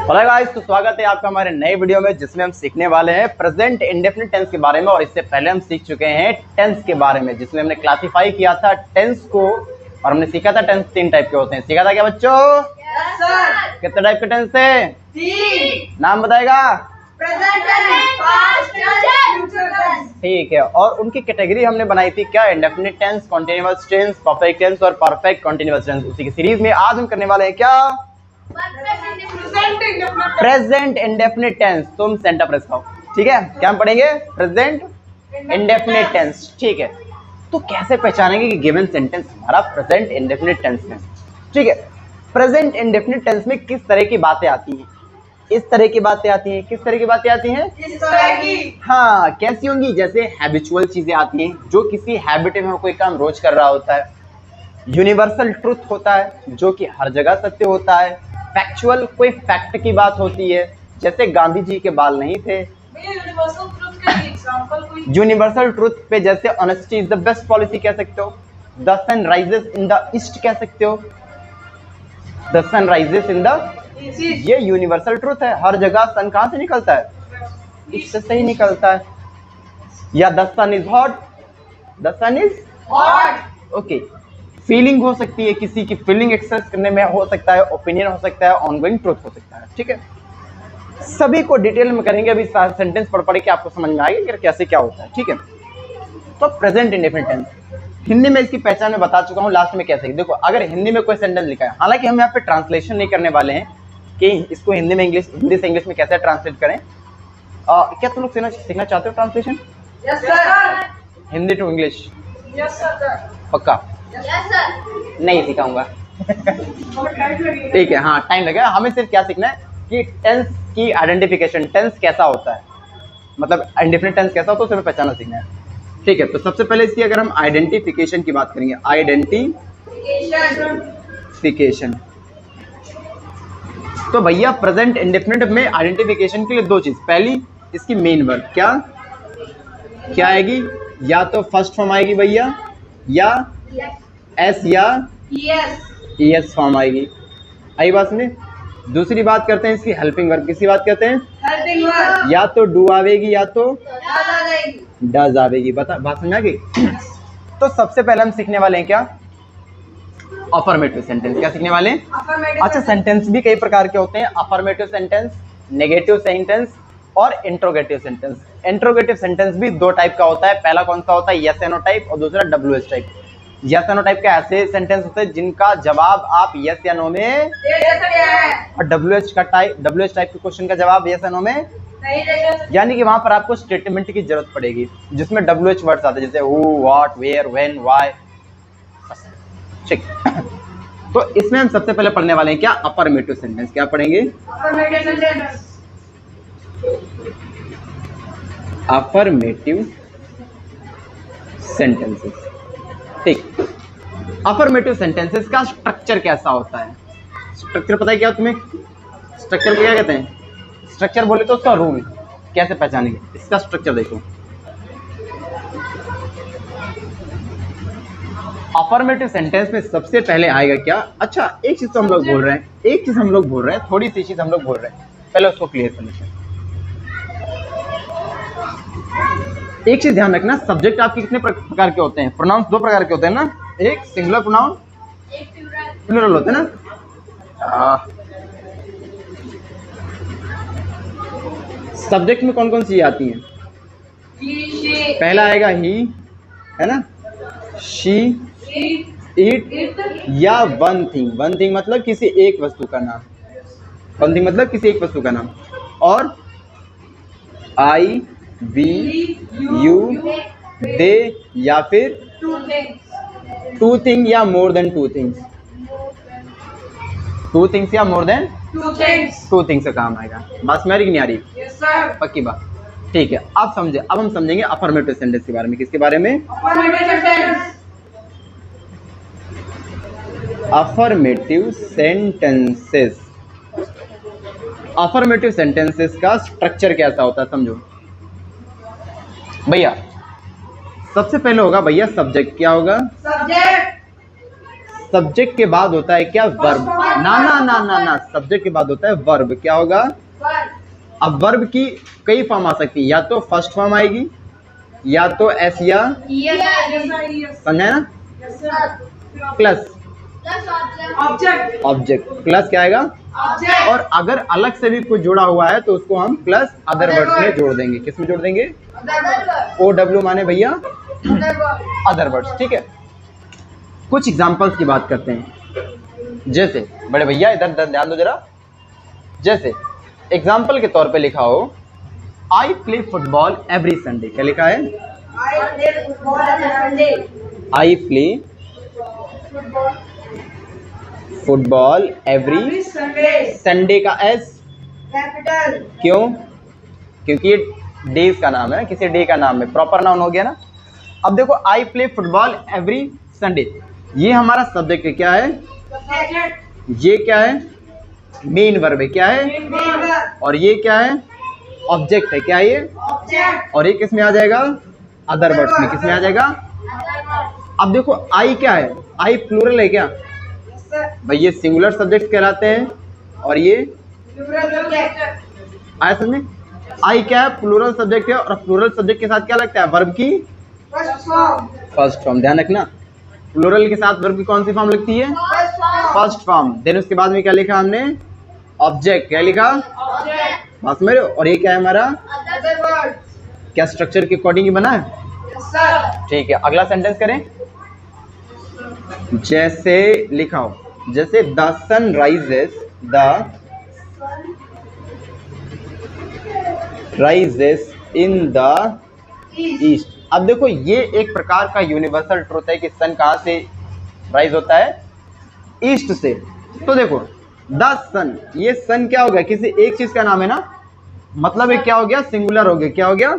Hello guys, तो स्वागत है आपका हमारे नए वीडियो में जिसमें हम सीखने वाले हैं प्रेजेंट इंडेफिनिट टेंस के बारे में। और इससे पहले हम सीख चुके हैं टेंस के बारे में, जिसमें हमने क्लासिफाई किया था टेंस को। और हमने सीखा था टेंस 3 टाइप के होते हैं। सीखा था क्या बच्चों? Yes sir. कितने टाइप के टेंस थे? 3। नाम बताएगा? Present tense, past tense, future tense. ठीक है। और उनकी कैटेगरी हमने बनाई थी क्या? Indefinite tense, continuous tense, perfect tense और परफेक्ट कॉन्टिन्यूअस टेंस। उसी की सीरीज में आज हम करने वाले हैं क्या? Present indefinite tense. तुम सेंटर प्रेस खाओ, ठीक है? क्या हम पढ़ेंगे? प्रेजेंट इंडेफिनिट टेंस, ठीक है। तो कैसे पहचानेंगे कि गिवन सेंटेंस हमारा प्रेजेंट इंडेफिनिट टेंस है? ठीक है। प्रेजेंट इंडेफिनिट टेंस में किस तरह की बातें आती हैं? इस तरह की बातें आती हैं। किस तरह की बातें आती हैं? इस तरह की। हाँ, कैसी होंगी? जैसे हैबिचुअल चीजें आती हैं, जो किसी हैबिट में कोई काम रोज कर रहा होता है। यूनिवर्सल ट्रुथ होता है, जो कि हर जगह सत्य होता है। फैक्चुअल, कोई फैक्ट की बात होती है, जैसे गांधी जी के बाल नहीं थे। यूनिवर्सल ट्रुथ का एग्जांपल कोई? यूनिवर्सल ट्रुथ पे जैसे honesty is the best policy कह सकते हो। The sun rises in the east कह सकते हो। The sun rises in the, ये यूनिवर्सल ट्रुथ है। हर जगह सन कहां से निकलता है? ईस्ट से ही निकलता है। या the sun is hot, the sun is hot. Okay. Feeling हो सकती है, किसी की फीलिंग एक्सप्रेस करने में हो सकता है। ओपिनियन हो सकता है। ऑनगोइंग ट्रुथ हो सकता है, ठीक है। सभी को डिटेल में करेंगे। अभी सेंटेंस पढ़ के आपको समझ में आएगा कि कैसे क्या होता है, ठीक है। तो प्रेजेंट इंडेफिनिट टेंस हिंदी में इसकी पहचान में बता चुका हूं, लास्ट में कैसे। देखो, अगर हिंदी में कोई सेंटेंस लिखा है, हालांकि हम यहाँ पे ट्रांसलेशन नहीं करने वाले हैं कि इसको हिंदी में इंग्लिश, हिंदी से इंग्लिश में कैसे ट्रांसलेट करें। क्या तुम लोग सीखना चाहते हो translation? Yes sir. Hindi to English? Yes sir. पक्का? Yes sir. नहीं सिखाऊंगा। ठीक है, हाँ टाइम लगेगा। हमें सिर्फ क्या सीखना है कि टेंस की आइडेंटिफिकेशन, टेंस कैसा होता है, मतलब इंडेफिनिट टेंस कैसा होता है, उसे हमें पहचानना सीखना है, ठीक है। तो सबसे पहले इसकी अगर हम आइडेंटिफिकेशन की बात करेंगे, आइडेंटिफिकेशन, तो भैया प्रेजेंट इंडेफिनिट में आइडेंटिफिकेशन के लिए दो चीज। पहली, इसकी मेन वर्ब क्या आएगी? या तो फर्स्ट फॉर्म आएगी भैया, या एस या एस फॉर्म आएगी। आई बात सुनिए। दूसरी बात करते हैं इसकी हेल्पिंग वर्ब। किसकी बात करते हैं? Helping verb. या तो डू आवेगी या तो आ जाएगी। डज आवेगी। बता, बात समझ आ गई? तो सबसे पहले हम सीखने वाले हैं क्या? Affirmative sentence. क्या सीखने वाले हैं? अच्छा, सेंटेंस भी कई प्रकार के होते हैं। अफर्मेटिव सेंटेंस, नेगेटिव सेंटेंस और इंट्रोगेटिव सेंटेंस। इंट्रोगेटिव सेंटेंस भी दो टाइप का होता है। पहला कौन सा होता है? यस एंड नो टाइप, और दूसरा WH type. Yes and no type का ऐसे सेंटेंस होते हैं जिनका जवाब आप यस या नो में दे सकते हैं, और डब्ल्यूएच टाइप के क्वेश्चन का जवाब यस या नो में नहीं दे सकते। यानी कि वहां पर आपको स्टेटमेंट की जरूरत पड़ेगी जिसमें डब्ल्यूएच वर्ड्स आते हैं, जैसे who, what, where, when, why, ठीक। तो इसमें हम सबसे पहले पढ़ने वाले हैं क्या? Affirmative sentence. क्या पढ़ेंगे? Affirmative sentence. अफर्मेटिव सेंटेंसेस, ठीक। अफर्मेटिव सेंटेंसेस का स्ट्रक्चर कैसा होता है? स्ट्रक्चर पता है क्या तुम्हें? स्ट्रक्चर को क्या कहते हैं? स्ट्रक्चर बोले तो उसका रूल कैसे पहचानेंगे? इसका स्ट्रक्चर देखो। अफर्मेटिव सेंटेंस में सबसे पहले आएगा क्या? अच्छा, एक चीज तो हम लोग बोल रहे हैं, थोड़ी सी चीज हम लोग बोल रहे हैं, पहले उसको क्लियर कर लेते हैं। एक चीज ध्यान रखना, सब्जेक्ट आपके कितने प्रकार के होते हैं? प्रोनाउंस दो प्रकार के होते हैं ना, एक सिंगुलर प्रोनाउन, प्लूरल होते हैं ना। सब्जेक्ट में कौन कौन सी आती हैं? पहला आएगा ही, है ना, शी, इट या वन थिंग। वन थिंग मतलब किसी एक वस्तु का नाम। वन थिंग मतलब किसी एक वस्तु का नाम। और आई, वी, यू, दे, या फिर टू थिंग या more than two things. Two things या मोर देन टू थिंग्स का काम आएगा। बात समझ रही कि नहीं आ रही? Yes sir. पक्की बात, ठीक है। अब समझे, अब हम समझेंगे अफर्मेटिव सेंटेंस के बारे में। किसके बारे में? Affirmative sentence. Affirmative sentences. Affirmative sentences का स्ट्रक्चर कैसा होता है समझो भैया। सबसे पहले होगा भैया सब्जेक्ट। क्या होगा? सब्जेक्ट। सब्जेक्ट के बाद होता है क्या? वर्ब। ना ना ना ना ना, सब्जेक्ट के बाद होता है वर्ब। क्या होगा? अब वर्ब की कई फॉर्म आ सकती है, या तो फर्स्ट फॉर्म आएगी, या तो एस या समझा ना, प्लस ऑब्जेक्ट। प्लस क्या आएगा? और अगर अलग से भी कुछ जुड़ा हुआ है तो उसको हम प्लस अदर वर्ड्स में जोड़ देंगे। किस में जोड़ देंगे? OW माने भैया अदर वर्ड्स। ठीक है, कुछ एग्जांपल्स की बात करते हैं। जैसे बड़े भैया इधर ध्यान दो जरा। जैसे एग्जांपल के तौर पे लिखा हो, आई प्ले फुटबॉल एवरी संडे। क्या लिखा है? आई प्ले फुटबॉल एवरी संडे का एस कैपिटल। क्यों? क्योंकि ये डेज का नाम है ना, किसी डे का नाम है, प्रॉपर नाउन हो गया ना। अब देखो, आई प्ले फुटबॉल एवरी संडे, ये हमारा सब्जेक्ट है। क्या है? ये क्या है? मेन वर्ब है। क्या है? और ये क्या है? ऑब्जेक्ट है। क्या है ये? और ये किस में आ जाएगा? अदर वर्ड्स में। किस में आ जाएगा? अब देखो, आई क्या है? आई प्लूरल है क्या भाई? ये सिंगुलर सब्जेक्ट कहलाते हैं, और ये आया समझे? आई क्या है? प्लूरल सब्जेक्ट है, और प्लूरल सब्जेक्ट के साथ क्या लगता है? वर्ब की फर्स्ट फॉर्म। ध्यान रखना, प्लूरल के साथ वर्ब की कौन सी फॉर्म लगती है? First form. देन उसके बाद में क्या लिखा हमने? ऑब्जेक्ट। क्या लिखा? बात समझ रहे हो? और ये क्या है हमारा? क्या स्ट्रक्चर के अकॉर्डिंग ही बना है? ठीक है, अगला सेंटेंस करें। जैसे लिखा हो, जैसे the sun rises, in the east. अब देखो, ये एक प्रकार का यूनिवर्सल ट्रुथ है कि सन कहां से राइज होता है? ईस्ट से। तो देखो, द सन, ये सन क्या हो गया? किसी एक चीज का नाम है ना, मतलब ये क्या हो गया? सिंगुलर हो गया। क्या हो गया?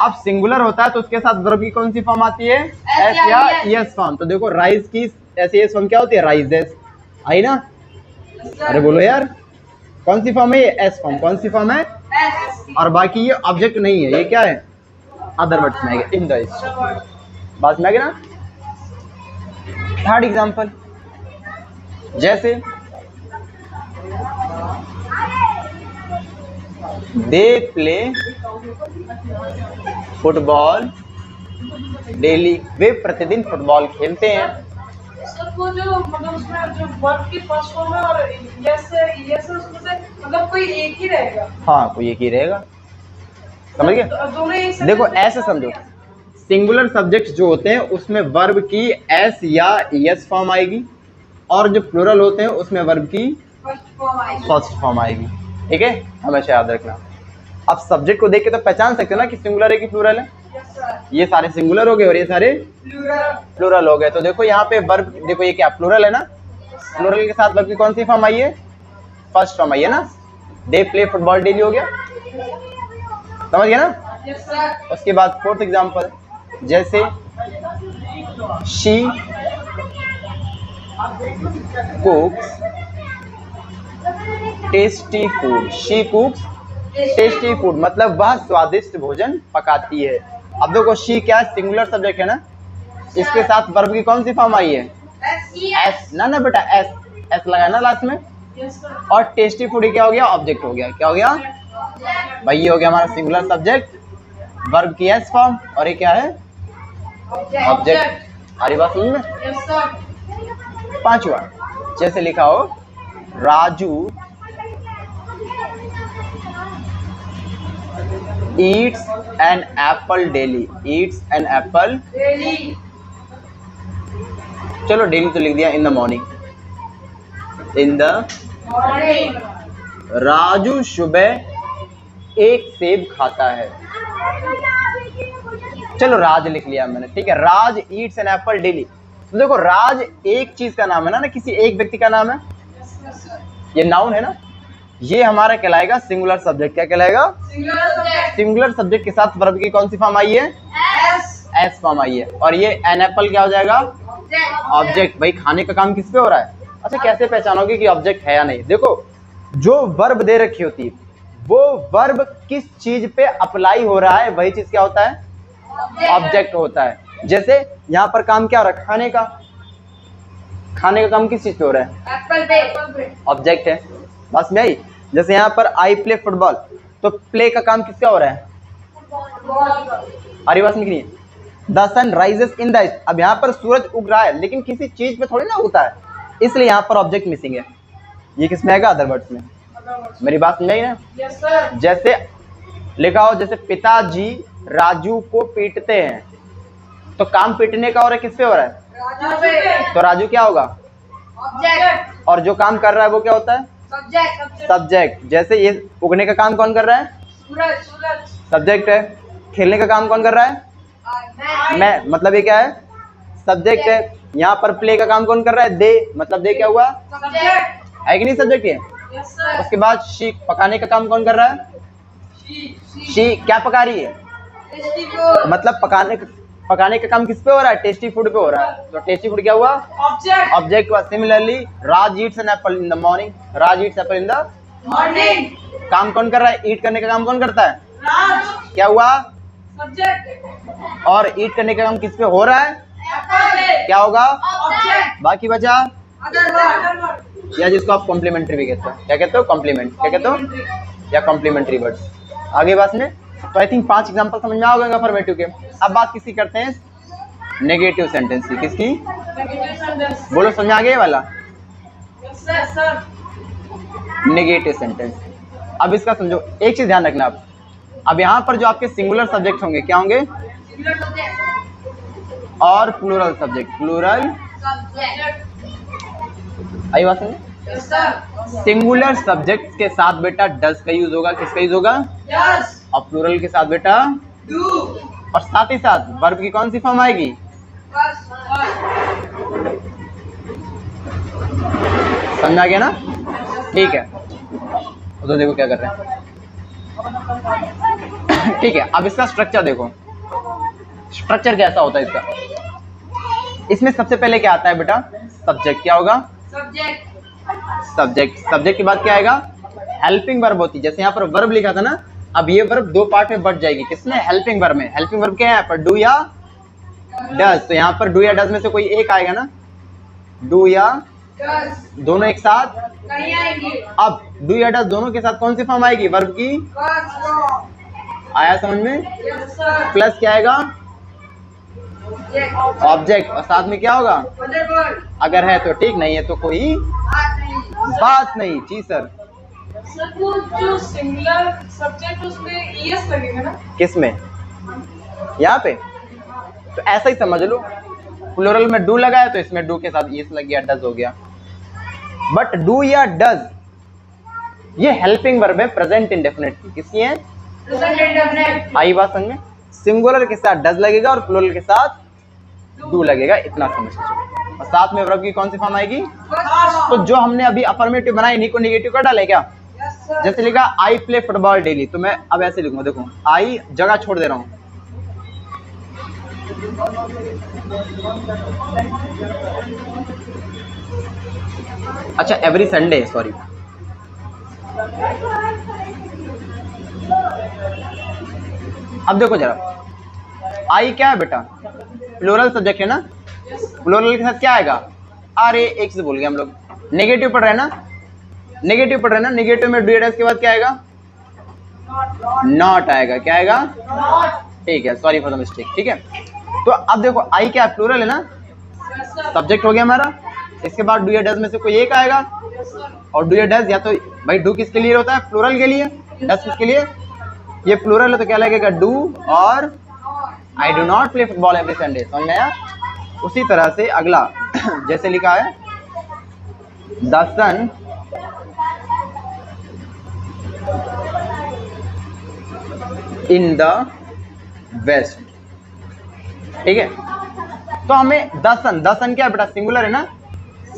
अब सिंगुलर होता है तो उसके साथ वर्ब की कौन सी फॉर्म आती है? एस या एस फॉर्म। तो देखो, राइज की एस एस फॉर्म क्या होती है? राइजेस। आई ना? अरे बोलो यार, कौन सी फॉर्म है ये? S form. कौन सी फॉर्म है? और बाकी ये ऑब्जेक्ट नहीं है, ये क्या है? अदर वर्ड्स में आएगा, इन द ईस्ट। बात में आ गया ना। थर्ड एग्जांपल, जैसे दे प्ले फुटबॉल डेली, वे प्रतिदिन फुटबॉल खेलते हैं। सर वो जो मतलब उसमें जो वर्ब की फर्स्ट फॉर्म है और यस यस उसमें से मतलब कोई एक ही रहेगा। हाँ, कोई एक ही रहेगा। समझ गए? दोनों एक देखो, ऐसे समझो, सिंगुलर सब्जेक्ट्स जो होते हैं उसमें वर्ब की एस या यस फॉर्म आएगी, और जो प्लूरल होते हैं उसमें वर्ब की फर्स्ट फॉर्म आएगी। ठीक है, हमेशा याद रखना। अब सब्जेक्ट को देख के तो पहचान सकते हो ना कि सिंगुलर है कि प्लूरल है। ये सारे सिंगुलर हो गए और ये सारे प्लूरल हो गए। तो देखो यहाँ पे वर्ब, देखो ये क्या प्लूरल है ना, प्लूरल के साथ वर्ब की कौन सी फॉर्म आई है? फर्स्ट फॉर्म आई है ना। दे प्ले फुटबॉल डेली हो गया, समझ गया ना। उसके बाद फोर्थ एग्जांपल, जैसे she कुक्स tasty food. She कुक्स tasty food मतलब वह स्वादिष्ट भोजन पकाती है। अब देखो, शी क्या है? सिंगुलर सब्जेक्ट है ना, इसके साथ वर्ब की कौन सी फॉर्म आई है? एस। ना बेटा, एस एस लगाया ना लास्ट में। और टेस्टी फूड क्या हो गया? ऑब्जेक्ट हो गया। क्या हो गया भाई? ये हो गया हमारा सिंगुलर सब्जेक्ट, वर्ब की एस फॉर्म, और ये क्या है? ऑब्जेक्ट। हमारी बात समझ में? पांचवा, जैसे लिखा हो, Raju eats an apple daily। eats an apple चलो डेली तो लिख दिया, इन the morning. In the Raju सुबह एक सेब खाता है। चलो राज लिख लिया मैंने, ठीक है। राज ईट्स एन एप्पल डेली। तो देखो, राज एक चीज का नाम है ना, किसी एक व्यक्ति का नाम है, ये नाउन है ना। ये हमारा कहलाएगा सिंगुलर सब्जेक्ट। क्या कहलाएगा? सिंगुलर सब्जेक्ट के साथ वर्ब की कौन सी फॉर्म आई है? एस फॉर्म आई है। और ये एन एप्पल क्या हो जाएगा? ऑब्जेक्ट। भाई खाने का काम किस पे हो रहा है? अच्छा, कैसे पहचानोगे कि ऑब्जेक्ट है या नहीं? देखो, जो वर्ब दे रखी होती है वो वर्ब किस चीज पे अप्लाई हो रहा है वही चीज क्या होता है? ऑब्जेक्ट होता है। जैसे यहाँ पर काम क्या हो रहा है? खाने का। खाने का काम किस चीज पे हो रहा है? एप्पल पे। ऑब्जेक्ट है, बस में आई। जैसे यहाँ पर आई प्ले फुटबॉल, तो प्ले का काम किसका हो रहा है? अरे बात नहीं, the sun rises in the east, अब यहाँ पर सूरज उग रहा है लेकिन किसी चीज पे थोड़ी ना उगता है, इसलिए यहाँ पर ऑब्जेक्ट मिसिंग है। ये किसमें आएगा? अदर वर्ड्स में। मेरी बात समझाई ना? Yes sir. जैसे लिखा हो, जैसे पिताजी राजू को पीटते हैं, तो काम पीटने का हो रहा है, किस पे हो रहा है? राजू पे। तो राजू क्या होगा? ऑब्जेक्ट। और जो काम कर रहा है वो क्या होता है? सब्जेक्ट। सब्जेक्ट। जैसे ये उगने का काम कौन कर रहा है? सूरज। सब्जेक्ट है। खेलने का काम कौन कर रहा है? मैं, मतलब ये क्या है? सब्जेक्ट है। यहाँ पर प्ले का काम कौन कर रहा है? दे, मतलब दे क्या हुआ? सब्जेक्ट। है कि नहीं? सब्जेक्ट है। Yes sir. उसके बाद शी, पकाने का काम कौन कर रहा है? शी क्या पका रही है? मतलब पकाने का काम किस पे हो रहा है? टेस्टी फूड पे हो रहा है। तो टेस्टी फूड क्या हुआ? ऑब्जेक्ट। ऑब्जेक्ट हुआ। Similarly Raj eats an apple in the morning, Raj eats apple in the morning. काम कौन कर रहा है? ईट करने का काम कौन करता है? राज। क्या हुआ? सब्जेक्ट। और ईट करने का काम किस पे हो रहा है? एप्पल पे। क्या होगा? ऑब्जेक्ट। बाकी बचा, अदर वर्ड। या जिसको आप कॉम्प्लीमेंट्री भी कहते हो। क्या कहते हो? कॉम्प्लीमेंट। क्या कहते हो? या कॉम्प्लीमेंट्री वर्ड्स। आगे बात में तो आई थिंक 5 एग्जांपल समझ में आ गए अफर्मेटिव के। अब बात किसकी करते हैं? नेगेटिव सेंटेंस की। किसकी? Negative sentence. बोलो, समझ आ गया वाला? Yes sir. Negative sentence. अब इसका समझो, एक चीज ध्यान रखना। अब यहाँ पर जो आपके सिंगुलर सब्जेक्ट होंगे, क्या होंगे? Singular subject. और प्लूरल सब्जेक्ट। Plural subject. आई बात समझ? Yes sir. सिंगुलर सब्जेक्ट के साथ बेटा डज का यूज होगा। किसका यूज होगा? यस। और प्लूरल के साथ बेटा, डू। और साथ ही साथ वर्ब की कौन सी फॉर्म आएगी? समझा गया ना? ठीक है, तो देखो क्या कर रहे हैं। ठीक है, अब इसका स्ट्रक्चर देखो। स्ट्रक्चर कैसा होता है इसका? इसमें सबसे पहले क्या आता है बेटा? सब्जेक्ट। क्या होगा? सब्जेक्ट। सब्जेक्ट। सब्जेक्ट के बाद क्या आएगा? हेल्पिंग वर्ब होती है। जैसे यहाँ पर वर्ब लिखा था ना, अब ये वर्ब 2 पार्ट में बट जाएगी। किसमें? हेल्पिंग वर्ब में। हेल्पिंग वर्ब क्या है यहाँ पर? डू या डज। तो यहाँ पर डू या डज में से कोई एक आएगा ना। डू या दोनों एक साथ नहीं आएंगे। अब डू या डज दोनों के साथ कौन सी फॉर्म आएगी वर्ब की? आया समझ में? Yes sir. प्लस क्या आएगा? ऑब्जेक्ट। और साथ में क्या होगा? Other word. अगर है तो ठीक, नहीं है तो कोई बात नहीं। बात नहीं। जी सर। सर वो जो सिंगुलर सब्जेक्ट उसमें ईएस लगेगा ना? किस में? यहाँ पे तो ऐसा ही समझ लो। प्लूरल में डू लगा है तो इसमें डू के साथ ईएस लग गया, डज हो गया। बट डू या डज ये हेल्पिंग वर्ब है, प्रेजेंट इंडेफिनिट की। किसकी है? Present indefinite. आई बात समझ में? सिंगुलर के साथ डज लगेगा और प्लूरल के साथ डू लगेगा, इतना समझ लो। और साथ में वर्ब की कौन सी फॉर्म आएगी? तो जो हमने अभी अफर्मेटिव बनाई, इन्हीं को नेगेटिव कर डाले क्या? Yes sir. जैसे लिखा आई प्ले फुटबॉल डेली, तो मैं अब ऐसे लिखूंगा। देखो, आई जगह छोड़ दे रहा हूं। अच्छा, एवरी संडे, सॉरी। अब देखो जरा, आई क्या है बेटा? प्लूरल सब्जेक्ट है ना। प्लूरल के साथ क्या आएगा? अरे एक चीज भूल गए हम लोग, नेगेटिव पढ़ रहे हैं ना। नेगेटिव पढ़ रहे हैं ना, नेगेटिव में डू के बाद क्या आएगा? नॉट आएगा। क्या आएगा? ठीक है, सॉरी फॉर द मिस्टेक। ठीक है, तो अब देखो आई क्या है? प्लूरल है ना, सब्जेक्ट हो गया हमारा। इसके बाद डू या डज में से कोई एक आएगा। और डू या डज, या तो भाई डू किसके लिए होता है? प्लूरल के लिए। डज किसके लिए? ये प्लूरल है तो क्या लगेगा? डू। और I do not play football every Sunday. समझ में आया? उसी तरह से अगला जैसे लिखा है the sun in the west. ठीक है, तो हमें द सन क्या है बेटा? सिंगुलर है ना।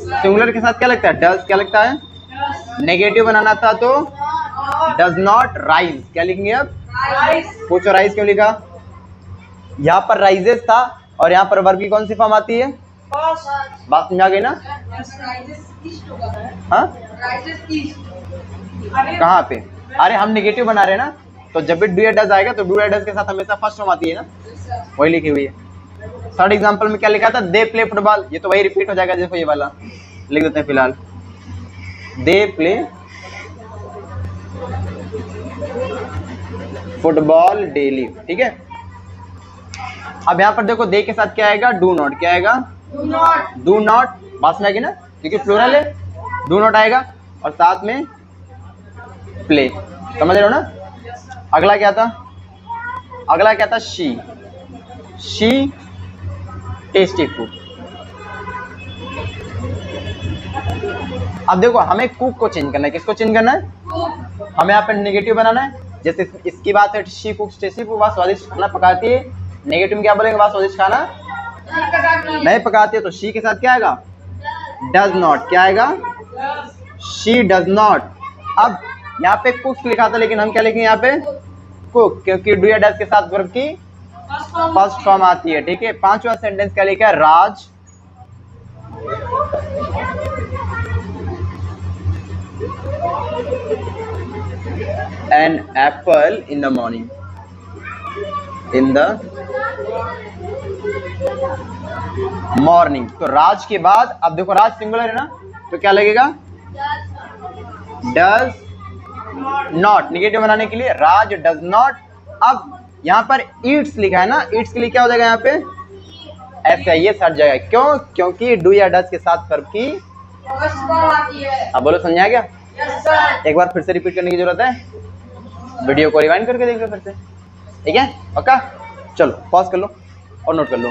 सिंगुलर के साथ क्या लगता है? डज। क्या लगता है? नेगेटिव बनाना था तो डज नॉट राइज। क्या लिखेंगे अब? पूछो राइज क्यों लिखा? यहाँ पर राइजेस था और यहाँ पर वर्ब की कौन सी फॉर्म आती है? बात समझा गई ना? हाँ, कहाँ पे? अरे हम नेगेटिव बना रहे हैं ना, तो जब भी डू या डज आएगा तो डू या डज के साथ हमेशा फर्स्ट फॉर्म आती है ना, वही लिखी हुई है। थर्ड एग्जांपल में क्या लिखा था, दे प्ले फुटबॉल, ये तो वही रिपीट हो जाएगा, देखो ये वाला लिख देते हैं फिलहाल, दे प्ले फुटबॉल डेली, ठीक है। अब यहाँ पर देखो दे के साथ क्या आएगा, डू नॉट, क्या आएगा, डू नॉट, बात में आएगी ना क्योंकि प्लूरल है, डू नॉट आएगा और साथ में प्ले, समझ रहे हो ना। अगला क्या था, अगला क्या था, शी टेस्टी फूड। अब देखो हमें कुक को चेंज करना है, किसको चेंज करना है, हमें यहाँ पे नेगेटिव बनाना है। जैसे इसकी बात है, शी कुक्स टेस्टी फूड, वह स्वादिष्ट खाना पकाती है। नेगेटिव में क्या बोलेंगे, वह स्वादिष्ट खाना नहीं पकाती है, तो शी के साथ क्या आएगा, डज नॉट, क्या आएगा, शी डज नॉट। अब यहाँ पे कुक्स लिखा था लेकिन हम क्या लिखेंगे यहाँ पे, कुक, क्योंकि डू या डज के साथ वर्ब की फर्स्ट फॉर्म आती है, ठीक है। पांचवा सेंटेंस क्या लिखा है, Raj an apple in the morning, in the morning. तो राज के बाद अब देखो राज सिंगुलर है ना, तो क्या लगेगा, डज नॉट, निगेटिव बनाने के लिए राज डज नॉट। अब यहाँ पर ईट्स लिखा है ना, ईट्स के लिए क्या हो जाएगा यहाँ पे, ऐसे ये हट जाएगा, क्यों, क्योंकि डू या डज के साथ वर्ब की अब बोलो, समझा गया। एक बार फिर से रिपीट करने की जरूरत है, वीडियो को रिवाइंड करके देख लो फिर से, ठीक है, पक्का। चलो पॉज कर लो और नोट कर लो।